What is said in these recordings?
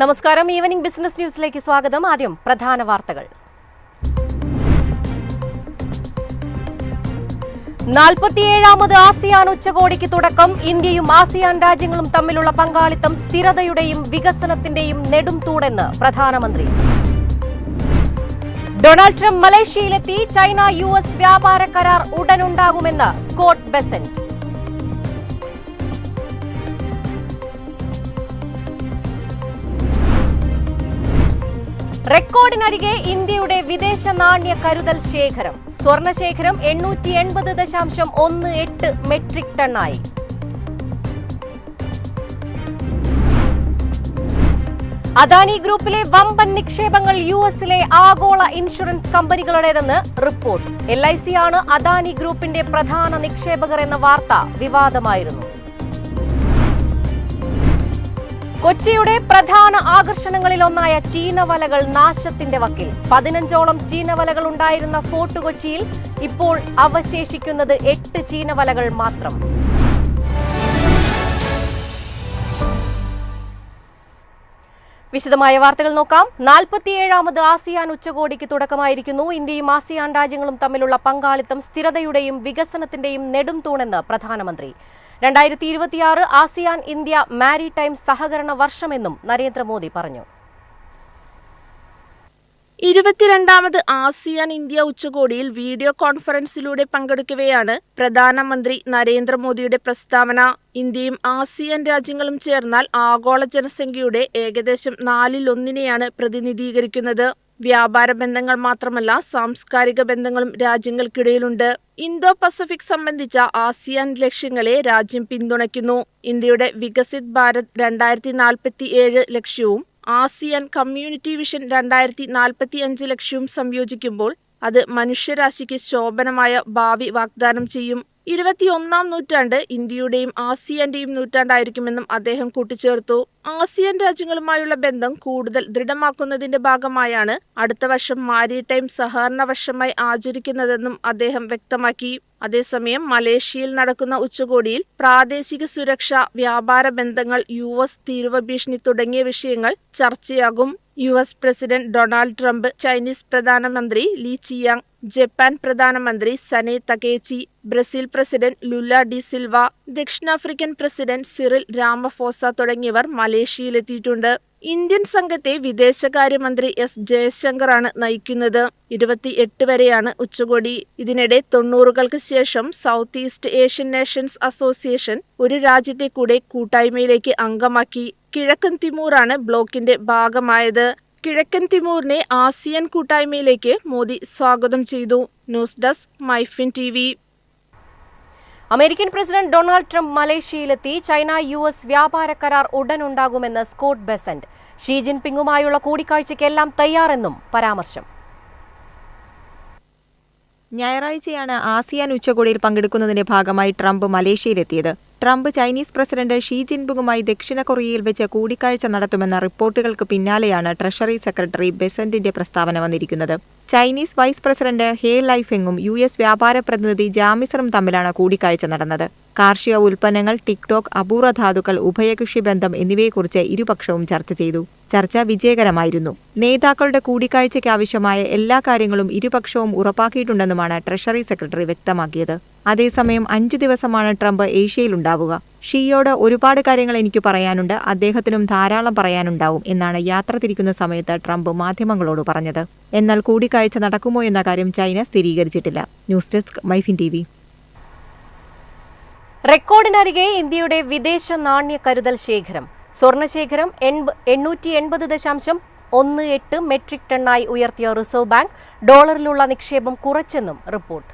നമസ്കാരം. Evening business ന്യൂസിലേക്ക് സ്വാഗതം. ആദ്യം പ്രധാന വാർത്തകൾ. 47ാമത് ആസിയാൻ ഉച്ചകോടിക്ക് തുടക്കം. ഇന്ത്യയും ആസിയാൻ രാജ്യങ്ങളും തമ്മിലുള്ള പങ്കാളിത്തം സ്ഥിരതയുടെയും വികസനത്തിന്റെയും നെടുംതൂണെന്ന് പ്രധാനമന്ത്രി. ഡൊണാൾഡ് ട്രംപ് മലേഷ്യയിലെത്തി. ചൈന US വ്യാപാര കരാർ ഉടനുണ്ടാകുമെന്ന് സ്കോട്ട് ബെസന്റ്. റെക്കോർഡിനരികെ ഇന്ത്യയുടെ വിദേശ നാണ്യ കരുതൽ ശേഖരം. സ്വർണശേഖരം 880.18 മെട്രിക് ടണ്ണായി. അദാനി ഗ്രൂപ്പിലെ വമ്പൻ നിക്ഷേപങ്ങൾ US-ലെ ആഗോള ഇൻഷുറൻസ് കമ്പനികളുടേതെന്ന് റിപ്പോർട്ട്. LIC ആണ് അദാനി ഗ്രൂപ്പിന്റെ പ്രധാന നിക്ഷേപകർ എന്ന വാർത്ത വിവാദമായിരുന്നു. കൊച്ചിയുടെ പ്രധാന ആകർഷണങ്ങളിലൊന്നായ ചീനവലകൾ നാശത്തിന്റെ വക്കിൽ. 15ഓളം ചീനവലകൾ ഉണ്ടായിരുന്ന ഫോർട്ട് കൊച്ചിയിൽ ഇപ്പോൾ അവശേഷിക്കുന്നത് 8 ചീനവലകൾ മാത്രം. വിശദമായ വാർത്തകൾ നോക്കാം. 47ാമത് ആസിയാൻ ഉച്ചകോടിക്ക് തുടക്കമായിരിക്കുന്നു. ഇന്ത്യയും ആസിയാൻ രാജ്യങ്ങളും തമ്മിലുള്ള പങ്കാളിത്തം സ്ഥിരതയുടെയും വികസനത്തിന്റെയും നെടുംതൂണെന്ന് പ്രധാനമന്ത്രി. 2026 ആസിയാൻ ഇന്ത്യ മാരിടൈം സഹകരണ വർഷമെന്നും നരേന്ദ്രമോദി പറഞ്ഞു. 22ാമത് ആസിയാൻ ഇന്ത്യ ഉച്ചകോടിയിൽ വീഡിയോ കോൺഫറൻസിലൂടെ പങ്കെടുക്കവെയാണ് പ്രധാനമന്ത്രി നരേന്ദ്രമോദിയുടെ പ്രസ്താവന. ഇന്ത്യയും ആസിയാൻ രാജ്യങ്ങളും ചേർന്നാൽ ആഗോള ജനസംഖ്യയുടെ ഏകദേശം 1/4 പ്രതിനിധീകരിക്കുന്നത്. വ്യാപാര ബന്ധങ്ങൾ മാത്രമല്ല, സാംസ്കാരിക ബന്ധങ്ങളും രാജ്യങ്ങൾക്കിടയിലുണ്ട്. ഇന്തോ പസഫിക് സംബന്ധിച്ച ആസിയാൻ ലക്ഷ്യങ്ങളെ രാജ്യം പിന്തുണയ്ക്കുന്നു. ഇന്ത്യയുടെ വികസിത് ഭാരത് 2047 ലക്ഷ്യവും ആസിയാൻ കമ്മ്യൂണിറ്റി വിഷൻ 2045 ലക്ഷ്യവും സംയോജിക്കുമ്പോൾ അത് മനുഷ്യരാശിക്ക് ശോഭനമായ ഭാവി വാഗ്ദാനം ചെയ്യും. 21ാം നൂറ്റാണ്ട് ഇന്ത്യയുടെയും ആസിയാന്റെയും നൂറ്റാണ്ടായിരിക്കുമെന്നും അദ്ദേഹം കൂട്ടിച്ചേർത്തു. ആസിയാൻ രാജ്യങ്ങളുമായുള്ള ബന്ധം കൂടുതൽ ദൃഢമാക്കുന്നതിന്റെ ഭാഗമായാണ് അടുത്ത വർഷം മാരിടൈം സഹകരണ വർഷമായി ആചരിക്കുന്നതെന്നും അദ്ദേഹം വ്യക്തമാക്കി. അതേസമയം മലേഷ്യയിൽ നടക്കുന്ന ഉച്ചകോടിയിൽ പ്രാദേശിക സുരക്ഷ, വ്യാപാര ബന്ധങ്ങൾ, US തീരുവ ഭീഷണി തുടങ്ങിയ വിഷയങ്ങൾ ചർച്ചയാകും. US president Donald Trump, Chinese പ്രധാനമന്ത്രി ലീ ചിയാങ്, ജപ്പാൻ പ്രധാനമന്ത്രി Sanae Takaichi, Brazil president Lula da Silva, ദക്ഷിണാഫ്രിക്കൻ പ്രസിഡന്റ് സിറിൽ രാമഫോസ തുടങ്ങിയവർ മലേഷ്യയിലെത്തിയിട്ടുണ്ട്. ഇന്ത്യൻ സംഘത്തെ വിദേശകാര്യമന്ത്രി S ജയശങ്കറാണ് നയിക്കുന്നത്. 28 വരെയാണ് ഉച്ചകോടി. ഇതിനിടെ 90കൾക്ക് ശേഷം south east Asian Nations association ഒരു രാജ്യത്തെ കൂടെ കൂട്ടായ്മയിലേക്ക് അംഗമാക്കി. കിഴക്കൻ തിമൂറാണ് ബ്ലോക്കിന്റെ ഭാഗമായത്. കിഴക്കൻ തിമൂറിനെ ആസിയാൻ കൂട്ടായ്മയിലേക്ക് മോദി സ്വാഗതം ചെയ്തു. News desk MyFin TV. American president Donald Trump മലേഷ്യയിലെത്തി. ചൈന US വ്യാപാര കരാർ ഉടനുണ്ടാകുമെന്ന് സ്കോട്ട് ബെസന്റ്. ഷീ ജിൻപിങ്ങുമായുള്ള കൂടിക്കാഴ്ചയ്ക്കെല്ലാം തയ്യാറെന്നും പരാമർശം. ഞായറാഴ്ചയാണ് ആസിയാൻ ഉച്ചകോടിയിൽ പങ്കെടുക്കുന്നതിന്റെ ഭാഗമായി ട്രംപ് മലേഷ്യയിലെത്തിയത്. ട്രംപ് ചൈനീസ് പ്രസിഡന്റ് ഷീ ജിൻപിങ്ങുമായി ദക്ഷിണ കൊറിയയിൽ വെച്ച് കൂടിക്കാഴ്ച നടത്തുമെന്ന റിപ്പോർട്ടുകൾക്ക് പിന്നാലെയാണ് ട്രഷറി സെക്രട്ടറി ബെസന്റിന്റെ പ്രസ്താവന വന്നിരിക്കുന്നത്. ചൈനീസ് വൈസ് പ്രസിഡന്റ് ഹേ ലൈഫെങ്ങും US വ്യാപാര പ്രതിനിധി ജാമിസറും തമ്മിലാണ് കൂടിക്കാഴ്ച നടന്നത്. കാർഷിക ഉൽപ്പന്നങ്ങൾ, ടിക്ടോക്ക്, അപൂർവ ധാതുക്കൾ, ഉഭയകക്ഷി ബന്ധം എന്നിവയെക്കുറിച്ച് ഇരുപക്ഷവും ചർച്ച ചെയ്തു. ചർച്ച വിജയകരമായിരുന്നു. നേതാക്കളുടെ കൂടിക്കാഴ്ചയ്ക്ക് ആവശ്യമായ എല്ലാ കാര്യങ്ങളും ഇരുപക്ഷവും ഉറപ്പാക്കിയിട്ടുണ്ടെന്നുമാണ് ട്രഷറി സെക്രട്ടറി വ്യക്തമാക്കിയത്. അതേസമയം 5 ദിവസമാണ് ട്രംപ് ഏഷ്യയിലുണ്ടാവുക. ഷീയോട് ഒരുപാട് കാര്യങ്ങൾ എനിക്ക് പറയാനുണ്ട്, അദ്ദേഹത്തിനും ധാരാളം പറയാനുണ്ടാവും എന്നാണ് യാത്ര തിരിക്കുന്ന സമയത്ത് ട്രംപ് മാധ്യമങ്ങളോട് പറഞ്ഞത്. എന്നാൽ കൂടിക്കാഴ്ച നടക്കുമോ എന്ന കാര്യം ചൈന സ്ഥിരീകരിച്ചിട്ടില്ല. News desk MyFin TV. റെക്കോർഡിനരികെ ഇന്ത്യയുടെ വിദേശ നാണ്യ കരുതൽ ശേഖരം. സ്വർണശേഖരം 880.18 മെട്രിക് ടണ്ണായി ഉയർത്തിയ റിസർവ് ബാങ്ക്. ഡോളറിലുള്ള നിക്ഷേപം കുറച്ചെന്നും റിപ്പോർട്ട്.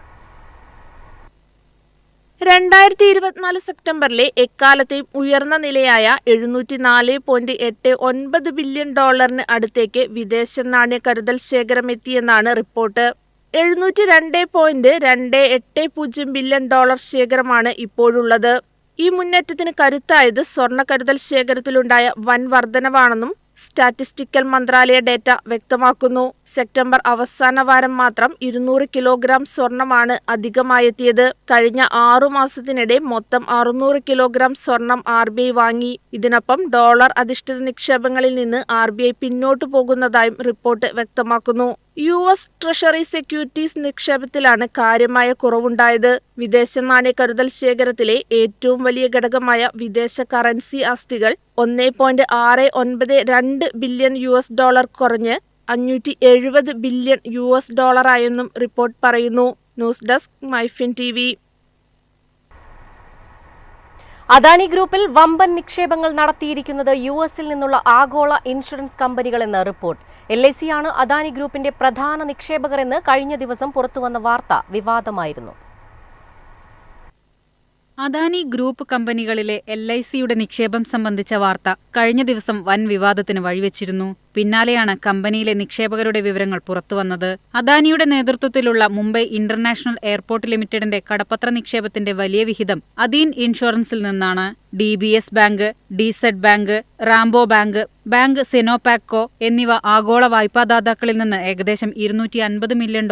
2024 സെപ്റ്റംബറിലെ എക്കാലത്തെയും ഉയർന്ന നിലയായ $704.89 ബില്യൺ അടുത്തേക്ക് വിദേശ നാണ്യ കരുതൽ ശേഖരം എത്തിയെന്നാണ് റിപ്പോർട്ട്. $702.280 ബില്യൺ ശേഖരമാണ് ഇപ്പോഴുള്ളത്. ഈ മുന്നേറ്റത്തിന് കരുത്തായത് സ്വർണ്ണ കരുതൽ ശേഖരത്തിലുണ്ടായ വൻ വർധനവാണെന്നും സ്റ്റാറ്റിസ്റ്റിക്കൽ മന്ത്രാലയ ഡേറ്റ വ്യക്തമാക്കുന്നു. സെപ്റ്റംബർ അവസാന വാരം മാത്രം 200 കിലോഗ്രാം സ്വർണമാണ് അധികമായെത്തിയത്. കഴിഞ്ഞ 6 മാസത്തിനിടെ മൊത്തം 600 കിലോഗ്രാം സ്വർണം RBI വാങ്ങി. ഇതിനൊപ്പം ഡോളർ അധിഷ്ഠിത നിക്ഷേപങ്ങളിൽ നിന്ന് RBI പിന്നോട്ടു പോകുന്നതായും റിപ്പോർട്ട് വ്യക്തമാക്കുന്നു. US ട്രഷറി സെക്യൂരിറ്റീസ് നിക്ഷേപത്തിലാണ് കാര്യമായ കുറവുണ്ടായത്. വിദേശ നാണയ കരുതൽ ശേഖരത്തിലെ ഏറ്റവും വലിയ ഘടകമായ വിദേശ കറൻസി ആസ്തികൾ $1.692 ബില്യൺ കുറഞ്ഞ് $570 ബില്യൺ ആയെന്നും റിപ്പോർട്ട് പറയുന്നു. News desk MyFin TV. Adani ഗ്രൂപ്പിൽ വമ്പൻ നിക്ഷേപങ്ങൾ നടത്തിയിരിക്കുന്നത് US-ൽ നിന്നുള്ള ആഗോള ഇൻഷുറൻസ് കമ്പനികളെന്ന് റിപ്പോർട്ട്. LIC ആണ് അദാനി ഗ്രൂപ്പിന്റെ പ്രധാന നിക്ഷേപകർ എന്ന് കഴിഞ്ഞ ദിവസം പുറത്തുവന്ന വാർത്ത വിവാദമായിരുന്നു. അദാനി ഗ്രൂപ്പ് കമ്പനികളിലെ LICയുടെ നിക്ഷേപം സംബന്ധിച്ച വാർത്ത കഴിഞ്ഞ ദിവസം വൻ വിവാദത്തിന് വഴിവെച്ചിരുന്നു. പിന്നാലെയാണ് കമ്പനിയിലെ നിക്ഷേപകരുടെ വിവരങ്ങൾ പുറത്തുവന്നത്. അദാനിയുടെ നേതൃത്വത്തിലുള്ള മുംബൈ ഇന്റർനാഷണൽ എയർപോർട്ട് ലിമിറ്റഡിന്റെ കടപ്പത്ര നിക്ഷേപത്തിന്റെ വലിയ വിഹിതം അദീൻ ഇൻഷുറൻസിൽ നിന്നാണ്. DBS bank, DZ bank, Rabo bank, bank SinoPac എന്നിവ ആഗോള വായ്പാദാതാക്കളിൽ നിന്ന് ഏകദേശം $250 മില്യൺ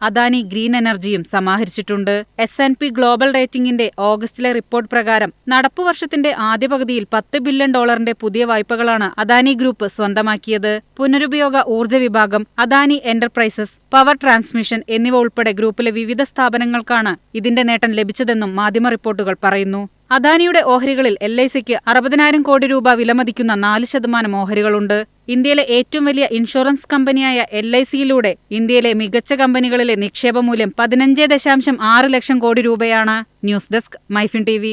അദാനി ഗ്രീൻ എനർജിയും സമാഹരിച്ചിട്ടുണ്ട്. S&P ഗ്ലോബൽ റേറ്റിംഗിന്റെ ഓഗസ്റ്റിലെ റിപ്പോർട്ട് പ്രകാരം നടപ്പുവർഷത്തിന്റെ ആദ്യ പകുതിയിൽ $10 ബില്യൺ പുതിയ വായ്പകളാണ് അദാനി ഗ്രൂപ്പ് സ്വന്തമാക്കിയത്. പുനരുപയോഗ ഊർജ്ജ വിഭാഗം, അദാനി എന്റർപ്രൈസസ്, പവർ ട്രാൻസ്മിഷൻ എന്നിവ ഉൾപ്പെടെ ഗ്രൂപ്പിലെ വിവിധ സ്ഥാപനങ്ങൾക്കാണ് ഇതിന്റെ നേട്ടം ലഭിച്ചതെന്നും മാധ്യമ റിപ്പോർട്ടുകൾ പറയുന്നു. അദാനിയുടെ ഓഹരികളിൽ LICക്ക് 60,000 കോടി രൂപ വിലമതിക്കുന്ന 4% ഓഹരികളുണ്ട്. ഇന്ത്യയിലെ ഏറ്റവും വലിയ ഇൻഷുറൻസ് കമ്പനിയായ LICയിലൂടെ ഇന്ത്യയിലെ മികച്ച കമ്പനികളിലെ നിക്ഷേപ മൂല്യം 15.6 ലക്ഷം കോടി രൂപയാണ്. News desk MyFin TV.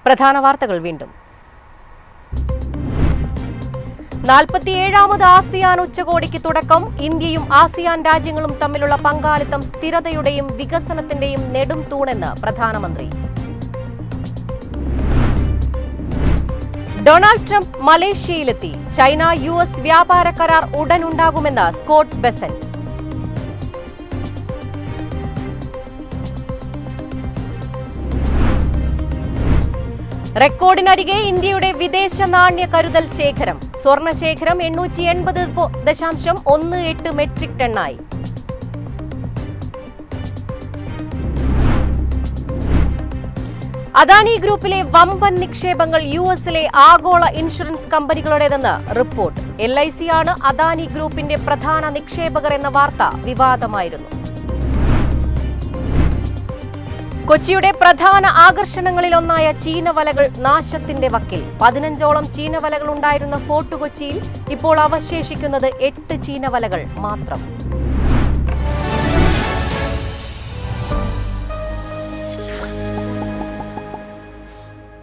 പ്രധാന വാർത്തകൾ വീണ്ടും. 47ാമത് ആസിയാൻ ഉച്ചകോടിക്ക് തുടക്കം. ഇന്ത്യയും ആസിയാൻ രാജ്യങ്ങളും തമ്മിലുള്ള പങ്കാളിത്തം സ്ഥിരതയുടെയും വികസനത്തിന്റെയും നെടും തൂണെന്ന് പ്രധാനമന്ത്രി. ഡൊണാൾഡ് ട്രംപ് മലേഷ്യയിലെത്തി. ചൈന US വ്യാപാര കരാർ ഉടനുണ്ടാകുമെന്ന് സ്കോട്ട് ബെസന്റ്. റെക്കോർഡിനരികെ ഇന്ത്യയുടെ വിദേശ നാണ്യ കരുതൽ ശേഖരം. സ്വർണ ശേഖരം 880.18 മെട്രിക് ടണ്ണായി. അദാനി ഗ്രൂപ്പിലെ വമ്പൻ നിക്ഷേപങ്ങൾ US-ലെ ആഗോള ഇൻഷുറൻസ് കമ്പനികളുടേതെന്ന് റിപ്പോർട്ട്. LIC ആണ് അദാനി ഗ്രൂപ്പിന്റെ പ്രധാന നിക്ഷേപകർ എന്ന വാർത്ത വിവാദമായിരുന്നു. കൊച്ചിയുടെ പ്രധാന ആകർഷണങ്ങളിലൊന്നായ ചീനവലകൾ നാശത്തിന്റെ വക്കിൽ. 15ഓളം ചീനവലകൾ ഉണ്ടായിരുന്ന ഫോർട്ട് കൊച്ചിയിൽ ഇപ്പോൾ അവശേഷിക്കുന്നത് 8 ചീനവലകൾ മാത്രം.